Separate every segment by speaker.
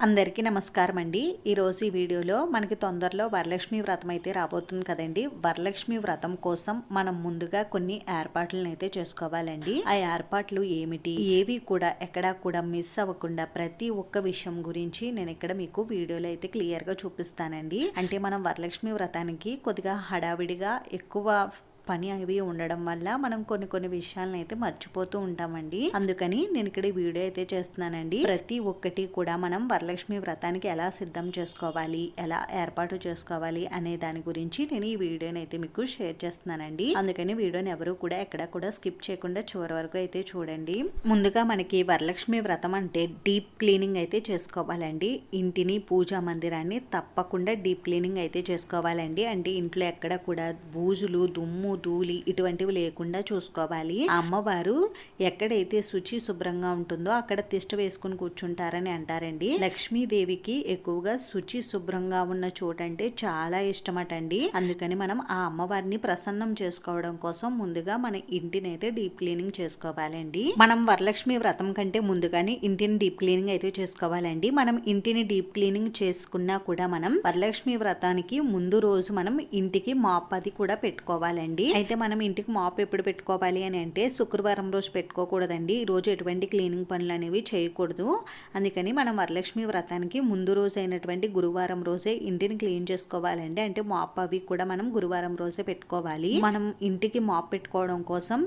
Speaker 1: అందరికీ నమస్కారం అండి. ఈరోజు ఈ వీడియోలో మనకి తొందరలో వరలక్ష్మి వ్రతం అయితే రాబోతుంది కదండి. వరలక్ష్మి వ్రతం కోసం మనం ముందుగా కొన్ని ఏర్పాట్లను అయితే చేసుకోవాలండి. ఆ ఏర్పాట్లు ఏమిటి, ఏవి కూడా ఎక్కడా కూడా మిస్ అవ్వకుండా ప్రతి ఒక్క విషయం గురించి నేను ఇక్కడ మీకు వీడియోలో అయితే క్లియర్గా చూపిస్తానండి. అంటే మనం వరలక్ష్మి వ్రతానికి కొద్దిగా హడావిడిగా ఎక్కువ పని అవి ఉండడం వల్ల మనం కొన్ని విషయాలను అయితే మర్చిపోతూ ఉంటామండి. అందుకని నేను ఇక్కడ ఈ వీడియో అయితే చేస్తున్నానండి. ప్రతి ఒక్కటి కూడా మనం వరలక్ష్మి వ్రతానికి ఎలా సిద్ధం చేసుకోవాలి, ఎలా ఏర్పాటు చేసుకోవాలి అనే దాని గురించి నేను ఈ వీడియోని అయితే మీకు షేర్ చేస్తున్నానండి. అందుకని వీడియోని ఎవరు కూడా ఎక్కడ కూడా స్కిప్ చేయకుండా చివరి వరకు అయితే చూడండి. ముందుగా మనకి వరలక్ష్మి వ్రతం అంటే డీప్ క్లీనింగ్ అయితే చేసుకోవాలండి. ఇంటిని, పూజా మందిరాన్ని తప్పకుండా డీప్ క్లీనింగ్ అయితే చేసుకోవాలండి. అంటే ఇంట్లో ఎక్కడ కూడా బూజులు, దుమ్ము, ధూళి ఇటువంటివి లేకుండా చూసుకోవాలి. అమ్మవారు ఎక్కడైతే శుచి శుభ్రంగా ఉంటుందో అక్కడ తిష్ట వేసుకుని కూర్చుంటారని అంటారండి. లక్ష్మీదేవికి ఎక్కువగా శుచి శుభ్రంగా ఉన్న చోటు అంటే చాలా ఇష్టమటండి. అందుకని మనం ఆ అమ్మవారిని ప్రసన్నం చేసుకోవడం కోసం ముందుగా మన ఇంటిని అయితే డీప్ క్లీనింగ్ చేసుకోవాలండి. మనం వరలక్ష్మి వ్రతం కంటే ముందుగానే ఇంటిని డీప్ క్లీనింగ్ అయితే చేసుకోవాలండి. మనం ఇంటిని డీప్ క్లీనింగ్ చేసుకున్నా కూడా మనం వరలక్ష్మి వ్రతానికి ముందు రోజు మనం ఇంటికి మాప్ అది కూడా పెట్టుకోవాలండి. అయితే మనం ఇంటికి మాప్ ఎప్పుడు పెట్టుకోవాలి అని అంటే శుక్రవారం రోజు పెట్టుకోకూడదండి. ఈ రోజు ఎటువంటి క్లీనింగ్ పనులు అనేవి చేయకూడదు. అందుకని మనం వరలక్ష్మి వ్రతానికి ముందు రోజు అయినటువంటి గురువారం రోజే ఇంటిని క్లీన్ చేసుకోవాలండి. అంటే మాప్ అవి కూడా మనం గురువారం రోజే పెట్టుకోవాలి. మనం ఇంటికి మాప్ పెట్టుకోవడం కోసం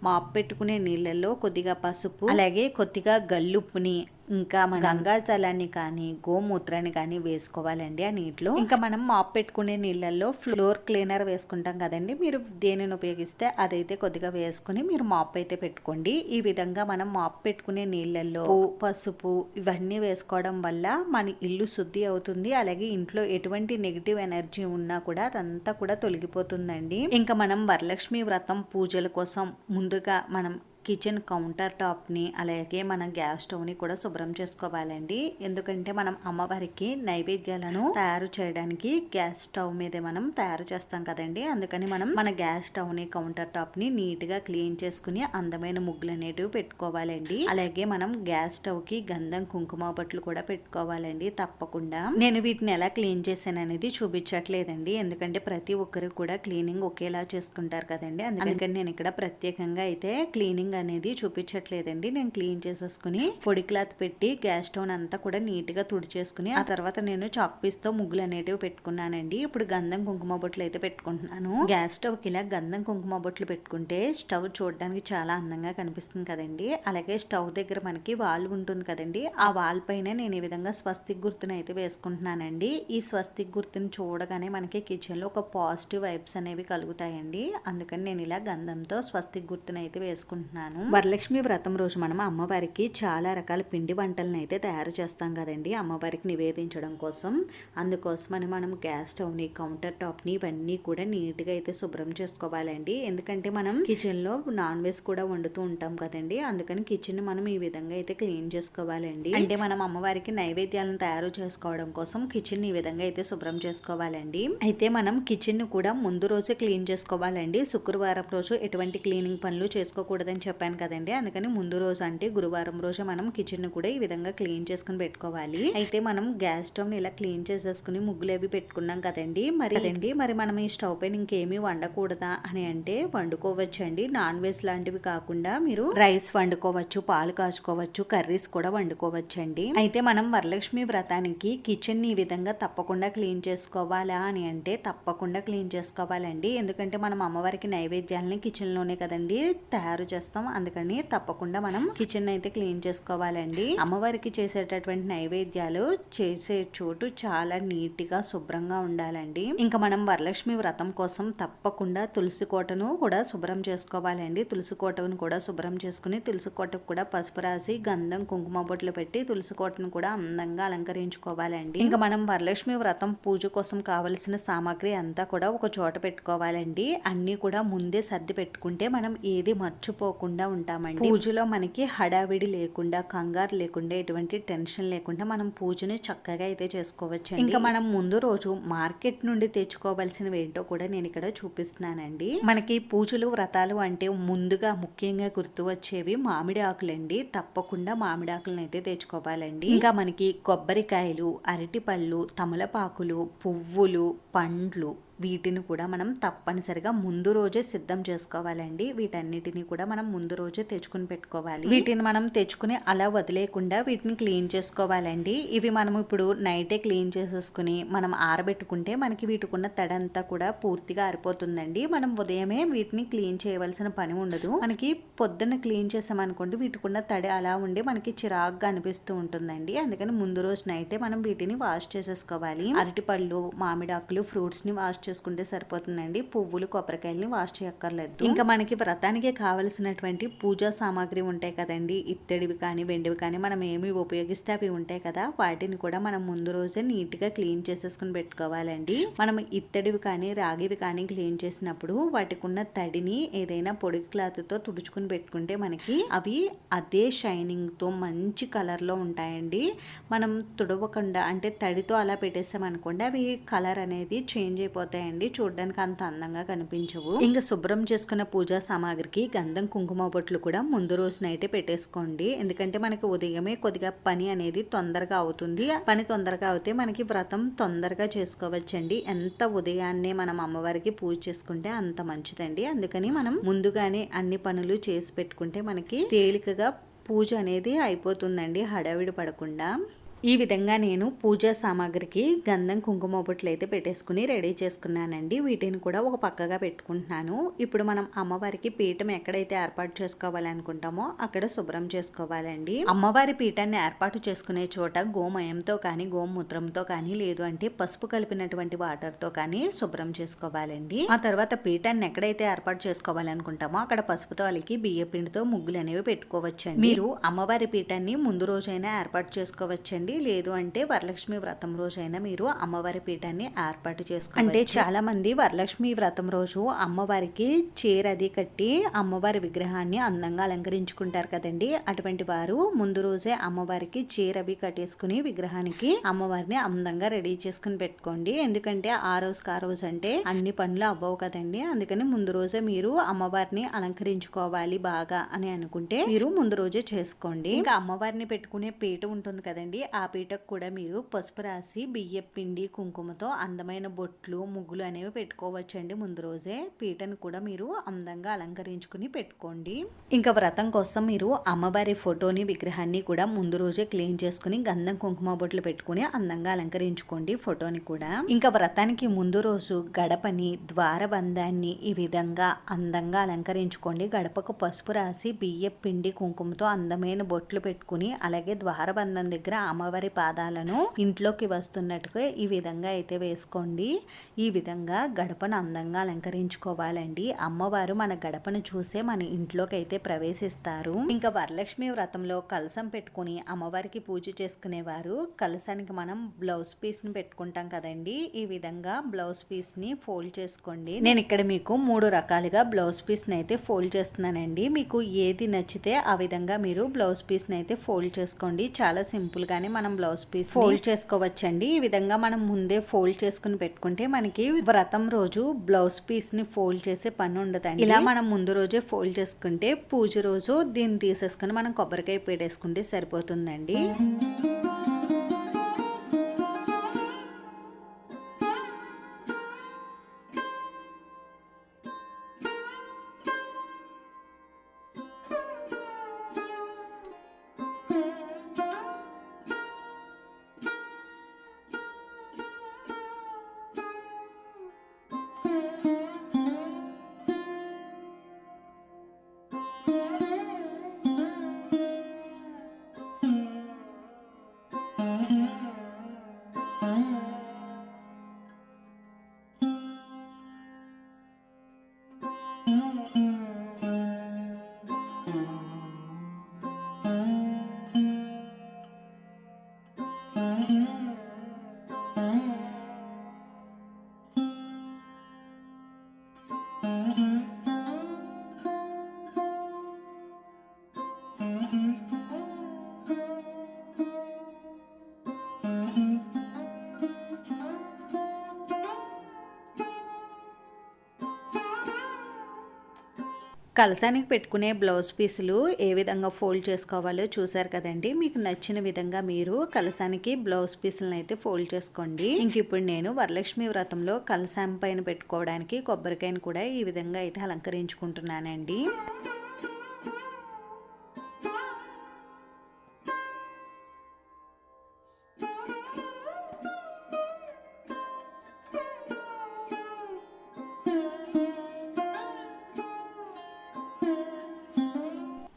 Speaker 1: మాప్ పెట్టుకునే నీళ్ళల్లో కొద్దిగా పసుపు, అలాగే కొద్దిగా గల్లుప్పుని, ఇంకా మన గంగాజలాన్ని కానీ గోమూత్రాన్ని కానీ వేసుకోవాలండి ఆ నీటిలో. ఇంకా మనం మాప్ పెట్టుకునే నీళ్ళల్లో ఫ్లోర్ క్లీనర్ వేసుకుంటాం కదండి, మీరు దేనిని ఉపయోగిస్తే అదైతే కొద్దిగా వేసుకుని మీరు మాప్ అయితే పెట్టుకోండి. ఈ విధంగా మనం మాప్ పెట్టుకునే నీళ్ళల్లో పసుపు ఇవన్నీ వేసుకోవడం వల్ల మన ఇల్లు శుద్ధి అవుతుంది. అలాగే ఇంట్లో ఎటువంటి నెగిటివ్ ఎనర్జీ ఉన్నా కూడా అదంతా కూడా తొలగిపోతుందండి. ఇంకా మనం వరలక్ష్మి వ్రతం పూజల కోసం ముందుగా మనం కిచెన్ కౌంటర్ టాప్ని, అలాగే మన గ్యాస్ స్టవ్ని కూడా శుభ్రం చేసుకోవాలండి. ఎందుకంటే మనం అమ్మవారికి నైవేద్యాలను తయారు చేయడానికి గ్యాస్ స్టవ్ మీదే మనం తయారు చేస్తాం కదండి. అందుకని మనం మన గ్యాస్ స్టవ్ని, కౌంటర్ టాప్ని నీట్గా క్లీన్ చేసుకుని అందమైన ముగ్గులు అనేటివి పెట్టుకోవాలండి. అలాగే మనం గ్యాస్ స్టవ్కి గంధం, కుంకుమ బొట్లు కూడా పెట్టుకోవాలండి తప్పకుండా. నేను వీటిని ఎలా క్లీన్ చేశాను అనేది చూపించట్లేదండి, ఎందుకంటే ప్రతి ఒక్కరు కూడా క్లీనింగ్ ఒకేలా చేసుకుంటారు కదండి. అందుకని నేను ఇక్కడ ప్రత్యేకంగా అయితే క్లీనింగ్ అనేది చూపించట్లేదండి. నేను క్లీన్ చేసేసుకుని పొడి క్లాత్ పెట్టి గ్యాస్ స్టవ్ అంతా కూడా నీట్ గా తుడిచేసుకుని ఆ తర్వాత నేను చాక్ పీస్ తో ముగ్గులు అనేటివి పెట్టుకున్నానండి. ఇప్పుడు గంధం, కుంకుమ బొట్లు అయితే పెట్టుకుంటున్నాను. గ్యాస్ స్టవ్ కి ఇలా గంధం, కుంకుమ బొట్లు పెట్టుకుంటే స్టవ్ చూడడానికి చాలా అందంగా కనిపిస్తుంది కదండి. అలాగే స్టవ్ దగ్గర మనకి వాల్ ఉంటుంది కదండి, ఆ వాల్ పైన నేను ఈ విధంగా స్వస్తిక్ గుర్తుని అయితే వేసుకుంటున్నానండి. ఈ స్వస్తిక్ గుర్తుని చూడగానే మనకి కిచెన్ లో ఒక పాజిటివ్ వైబ్స్ అనేవి కలుగుతాయండి. అందుకని నేను ఇలా గంధంతో స్వస్తిక్ గుర్తుని అయితే వేసుకుంటున్నాను. వరలక్ష్మి వ్రతం రోజు మనం అమ్మవారికి చాలా రకాల పిండి వంటలను అయితే తయారు చేస్తాం కదండి, అమ్మవారికి నివేదించడం కోసం. అందుకోసమని మనం గ్యాస్ స్టవ్ని, కౌంటర్ టాప్ని ఇవన్నీ కూడా నీట్గా అయితే శుభ్రం చేసుకోవాలండి. ఎందుకంటే మనం కిచెన్లో నాన్ వెజ్ కూడా వండుతూ ఉంటాం కదండి. అందుకని కిచెన్ మనం ఈ విధంగా అయితే క్లీన్ చేసుకోవాలండి. అంటే మనం అమ్మవారికి నైవేద్యాలను తయారు చేసుకోవడం కోసం కిచెన్ ఈ విధంగా అయితే శుభ్రం చేసుకోవాలండి. అయితే మనం కిచెన్ కూడా ముందు రోజే క్లీన్ చేసుకోవాలండి. శుక్రవారం రోజు ఎటువంటి క్లీనింగ్ పనులు చేసుకోకూడదని చెప్పాను కదండి. అందుకని ముందు రోజు అంటే గురువారం రోజు మనం కిచెన్ కూడా ఈ విధంగా క్లీన్ చేసుకుని పెట్టుకోవాలి. అయితే మనం గ్యాస్ స్టవ్ ఇలా క్లీన్ చేసేసుకుని ముగ్గులు అవి పెట్టుకున్నాం కదండి. మరి మనం ఈ స్టవ్ పైన ఇంకేమీ వండకూడదా అని అంటే వండుకోవచ్చు అండి. నాన్ వెజ్ లాంటివి కాకుండా మీరు రైస్ వండుకోవచ్చు, పాలు కాచుకోవచ్చు, కర్రీస్ కూడా వండుకోవచ్చు అండి. అయితే మనం వరలక్ష్మి వ్రతానికి కిచెన్ ఈ విధంగా తప్పకుండా క్లీన్ చేసుకోవాలా అని అంటే తప్పకుండా క్లీన్ చేసుకోవాలండి. ఎందుకంటే మనం అమ్మవారికి నైవేద్యాలని కిచెన్ లోనే కదండి తయారు చేస్తాం. అందుకని తప్పకుండా మనం కిచెన్ అయితే క్లీన్ చేసుకోవాలండి. అమ్మవారికి చేసేటటువంటి నైవేద్యాలు చేసే చోటు చాలా నీట్ గా శుభ్రంగా ఉండాలండి. ఇంకా మనం వరలక్ష్మి వ్రతం కోసం తప్పకుండా తులసి కోటను కూడా శుభ్రం చేసుకోవాలండి. తులసి కోటను కూడా శుభ్రం చేసుకుని తులసి కోటకు కూడా పసుపు రాసి గంధం, కుంకుమ బొట్లు పెట్టి తులసి కోటను కూడా అందంగా అలంకరించుకోవాలండి. ఇంకా మనం వరలక్ష్మి వ్రతం పూజ కోసం కావలసిన సామాగ్రి అంతా కూడా ఒక చోట పెట్టుకోవాలండి. అన్ని కూడా ముందే సర్ది పెట్టుకుంటే మనం ఏది మర్చిపోకుండా లేకుండా ఉంటామండి. పూజలో మనకి హడావిడి లేకుండా, కంగారు లేకుండా, ఎటువంటి టెన్షన్ లేకుండా మనం పూజని చక్కగా అయితే చేసుకోవచ్చు. ఇంకా మనం ముందు రోజు మార్కెట్ నుండి తెచ్చుకోవాల్సినవి ఏంటో కూడా నేను ఇక్కడ చూపిస్తున్నానండి. మనకి పూజలు వ్రతాలు అంటే ముందుగా ముఖ్యంగా గుర్తు వచ్చేవి మామిడి ఆకులండి. తప్పకుండా మామిడి ఆకులను అయితే తెచ్చుకోవాలండి. ఇంకా మనకి కొబ్బరికాయలు, అరటిపళ్ళు, తమలపాకులు, పువ్వులు, పండ్లు, వీటిని కూడా మనం తప్పనిసరిగా ముందు రోజే సిద్ధం చేసుకోవాలండి. వీటన్నిటిని కూడా మనం ముందు రోజే తెచ్చుకుని పెట్టుకోవాలి. వీటిని మనం తెచ్చుకుని అలా వదిలేకుండా వీటిని క్లీన్ చేసుకోవాలండి. ఇవి మనం ఇప్పుడు నైటే క్లీన్ చేసేసుకుని మనం ఆరబెట్టుకుంటే మనకి వీటికున్న తడంతా కూడా పూర్తిగా ఆరిపోతుందండి. మనం ఉదయమే వీటిని క్లీన్ చేయవలసిన పని ఉండదు. మనకి పొద్దున్న క్లీన్ చేసామనుకోండి వీటికున్న తడి అలా ఉండి మనకి చిరాగ్గా అనిపిస్తూ ఉంటుందండి. అందుకని ముందు రోజు నైటే మనం వీటిని వాష్ చేసేసుకోవాలి. అరటిపళ్ళు, మామిడాకులు, ఫ్రూట్స్ ని వాష్ చేసుకుంటే సరిపోతుందండి. పువ్వులు, కొబ్బరికాయలని వాష్ చేయక్కర్లేదు. ఇంకా మనకి వ్రతానికి కావలసినటువంటి పూజా సామాగ్రి ఉంటాయి కదండి, ఇత్తడివి కానీ వెండివి కానీ మనం ఏమి ఉపయోగిస్తే అవి ఉంటాయి కదా, వాటిని కూడా మనం ముందు రోజే నీట్ గా క్లీన్ చేసేసుకుని పెట్టుకోవాలండి. మనం ఇత్తడివి కానీ రాగివి కానీ క్లీన్ చేసినప్పుడు వాటికి ఉన్న తడిని ఏదైనా పొడి క్లాత్ తో తుడుచుకుని పెట్టుకుంటే మనకి అవి అదే షైనింగ్ తో మంచి కలర్ లో ఉంటాయండి. మనం తుడవకుండా అంటే తడితో అలా పెట్టేసామనుకోండి అవి కలర్ అనేది చేంజ్ అయిపోతాయండి, చూడడానికి అంత అందంగా కనిపించవు. ఇంకా శుభ్రం చేసుకున్న పూజా సామాగ్రికి గంధం, కుంకుమ బొట్లు కూడా ముందు రోజు నైటే పెట్టేసుకోండి. ఎందుకంటే మనకి ఉదయమే కొద్దిగా పని అనేది తొందరగా అవుతుంది. పని తొందరగా అవుతే మనకి వ్రతం తొందరగా చేసుకోవచ్చండి. ఎంత ఉదయాన్నే మనం అమ్మవారికి పూజ చేసుకుంటే అంత మంచిదండి. అందుకని మనం ముందుగానే అన్ని పనులు చేసి పెట్టుకుంటే మనకి తేలికగా పూజ అనేది అయిపోతుందండి, హడావిడి పడకుండా. ఈ విధంగా నేను పూజా సామాగ్రికి గంధం, కుంకుమ బొట్లు అయితే పెట్టేసుకుని రెడీ చేసుకున్నానండి. వీటిని కూడా ఒక పక్కగా పెట్టుకుంటున్నాను. ఇప్పుడు మనం అమ్మవారికి పీఠం ఎక్కడైతే ఏర్పాటు చేసుకోవాలి అనుకుంటామో అక్కడ శుభ్రం చేసుకోవాలండి. అమ్మవారి పీఠాన్ని ఏర్పాటు చేసుకునే చోట గోమయంతో కానీ, గోమూత్రంతో కానీ, లేదు అంటే పసుపు కలిపినటువంటి వాటర్తో కానీ శుభ్రం చేసుకోవాలండి. ఆ తర్వాత పీఠాన్ని ఎక్కడైతే ఏర్పాటు చేసుకోవాలనుకుంటామో అక్కడ పసుపుతో అలికి బియ్య పిండితో ముగ్గులు అనేవి పెట్టుకోవచ్చండి. మీరు అమ్మవారి పీఠాన్ని ముందు రోజైనా ఏర్పాటు చేసుకోవచ్చండి, లేదు అంటే వరలక్ష్మి వ్రతం రోజైనా మీరు అమ్మవారి పీఠాన్ని ఏర్పాటు చేసుకోవచ్చు. అంటే చాలా మంది వరలక్ష్మి వ్రతం రోజు అమ్మవారికి చీర అది కట్టి అమ్మవారి విగ్రహాన్ని అందంగా అలంకరించుకుంటారు కదండి. అటువంటి వారు ముందు రోజే అమ్మవారికి చీర అవి కట్టేసుకుని విగ్రహానికి అమ్మవారిని అందంగా రెడీ చేసుకుని పెట్టుకోండి. ఎందుకంటే ఆ రోజు అంటే అన్ని పనులు అవ్వవు కదండి. అందుకని ముందు రోజే మీరు అమ్మవారిని అలంకరించుకోవాలి బాగా అని అనుకుంటే మీరు ముందు రోజే చేసుకోండి. ఇంకా అమ్మవారిని పెట్టుకునే పీట ఉంటుంది కదండి, ఆ పీటకు కూడా మీరు పసుపు రాసి బియ్య పిండి, కుంకుమతో అందమైన బొట్లు, ముగ్గులు అనేవి పెట్టుకోవచ్చండి. ముందు రోజే పీటను కూడా మీరు అందంగా అలంకరించుకుని పెట్టుకోండి. ఇంకా వ్రతం కోసం మీరు అమ్మవారి ఫోటోని, విగ్రహాన్ని కూడా ముందు రోజే క్లీన్ చేసుకుని గంధం, కుంకుమ బొట్లు పెట్టుకుని అందంగా అలంకరించుకోండి ఫోటోని కూడా. ఇంకా వ్రతానికి ముందు రోజు గడపని, ద్వారబంధాన్ని ఈ విధంగా అందంగా అలంకరించుకోండి. గడపకు పసుపు రాసి బియ్య పిండి, కుంకుమతో అందమైన బొట్లు పెట్టుకుని అలాగే ద్వారబంధం దగ్గర అమ్మవారి పాదాలను ఇంట్లోకి వస్తున్నట్టుగా ఈ విధంగా అయితే వేసుకోండి. ఈ విధంగా గడపను అందంగా అలంకరించుకోవాలండి. అమ్మవారు మన గడపను చూసే మన ఇంట్లోకి అయితే ప్రవేశిస్తారు. ఇంకా వరలక్ష్మి వ్రతంలో కలసం పెట్టుకుని అమ్మవారికి పూజ చేసుకునేవారు కలసానికి మనం బ్లౌజ్ పీస్ ని పెట్టుకుంటాం కదండి. ఈ విధంగా బ్లౌజ్ పీస్ ని ఫోల్డ్ చేసుకోండి. నేను ఇక్కడ మీకు 3 రకాలుగా బ్లౌజ్ పీస్ ని అయితే ఫోల్డ్ చేస్తున్నానండి. మీకు ఏది నచ్చితే ఆ విధంగా మీరు బ్లౌజ్ పీస్ ని అయితే ఫోల్డ్ చేసుకోండి. చాలా సింపుల్ గానే మనం బ్లౌజ్ పీస్ ఫోల్డ్ చేసుకోవచ్చండి. ఈ విధంగా మనం ముందే ఫోల్డ్ చేసుకుని పెట్టుకుంటే మనకి వ్రతం రోజు బ్లౌజ్ పీస్ ని ఫోల్డ్ చేసే పని ఉండదండి. ఇలా మనం ముందు రోజే ఫోల్డ్ చేసుకుంటే పూజ రోజు దీన్ని తీసేసుకుని మనం కొబ్బరికాయ పెట్టేసుకుంటే సరిపోతుందండి. కలసానికి పెట్టుకునే బ్లౌజ్ పీసులు ఏ విధంగా ఫోల్డ్ చేసుకోవాలో చూసారు కదండి. మీకు నచ్చిన విధంగా మీరు కలసానికి బ్లౌజ్ పీసులను అయితే ఫోల్డ్ చేసుకోండి. ఇంక ఇప్పుడు నేను వరలక్ష్మి వ్రతంలో కలసాం పైన పెట్టుకోవడానికి కొబ్బరికాయను కూడా ఈ విధంగా అయితే అలంకరించుకుంటున్నానండి.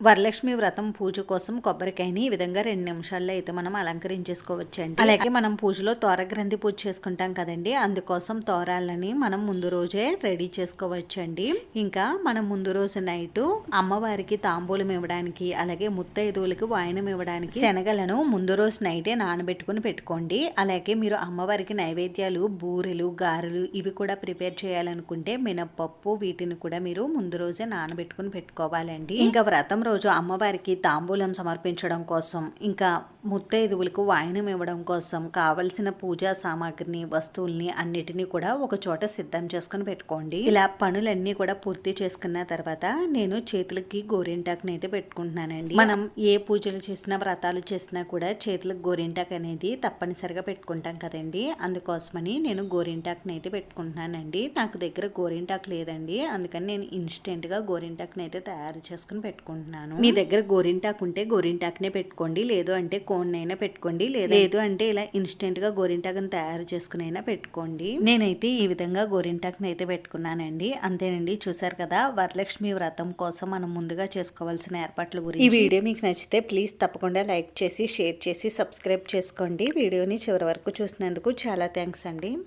Speaker 1: వరలక్ష్మి వ్రతం పూజ కోసం కొబ్బరికాయని ఈ విధంగా 2 నిమిషాల్లో అయితే మనం అలంకరించేసుకోవచ్చండి. అలాగే మనం పూజలో తోరగ్రంథి పూజ చేసుకుంటాం కదండి, అందుకోసం తోరాలని మనం ముందు రోజే రెడీ చేసుకోవచ్చండి. ఇంకా మనం ముందు రోజు నైట్ అమ్మవారికి తాంబూలం ఇవ్వడానికి, అలాగే ముత్తైదువులకి వాయనం ఇవ్వడానికి శనగలను ముందు రోజు నైటే నానబెట్టుకుని పెట్టుకోండి. అలాగే మీరు అమ్మవారికి నైవేద్యాలు బూరెలు, గారెలు ఇవి కూడా ప్రిపేర్ చేయాలనుకుంటే మినప్పప్పు వీటిని కూడా మీరు ముందు రోజే నానబెట్టుకుని పెట్టుకోవాలండి. ఇంకా వ్రతం రోజు అమ్మవారికి తాంబూలం సమర్పించడం కోసం, ఇంకా ముత్తైదువులకు వాయనం ఇవ్వడం కోసం కావలసిన పూజా సామాగ్రిని, వస్తువుల్ని అన్నిటినీ కూడా ఒక చోట సిద్ధం చేసుకుని పెట్టుకోండి. ఇలా పనులన్నీ కూడా పూర్తి చేసుకున్న తర్వాత నేను చేతులకి గోరింటాకుని అయితే పెట్టుకుంటున్నానండి. మనం ఏ పూజలు చేసినా వ్రతాలు చేసినా కూడా చేతులకు గోరింటాకు అనేది తప్పనిసరిగా పెట్టుకుంటాం కదండి. అందుకోసమని నేను గోరింటాకుని అయితే పెట్టుకుంటున్నానండి. నాకు దగ్గర గోరింటాకు లేదండి, అందుకని నేను ఇన్స్టెంట్ గా గోరింటాకుని అయితే తయారు చేసుకుని పెట్టుకుంటున్నాను. మీ దగ్గర గోరింటాకు ఉంటే గోరింటాకునే పెట్టుకోండి, లేదు అంటే కోన్ అయినా పెట్టుకోండి, లేదు అంటే ఇలా ఇన్స్టెంట్ గా గోరింటాకుని తయారు చేసుకుని అయినా పెట్టుకోండి. నేనైతే ఈ విధంగా గోరింటాకుని అయితే పెట్టుకున్నానండి. అంతేనండి, చూసారు కదా వరలక్ష్మి వ్రతం కోసం మనం ముందుగా చేసుకోవాల్సిన ఏర్పాట్ల గురించి. ఈ వీడియో మీకు నచ్చితే ప్లీజ్ తప్పకుండా లైక్ చేసి, షేర్ చేసి, సబ్స్క్రైబ్ చేసుకోండి. వీడియోని చివరి వరకు చూసినందుకు చాలా థ్యాంక్స్ అండి.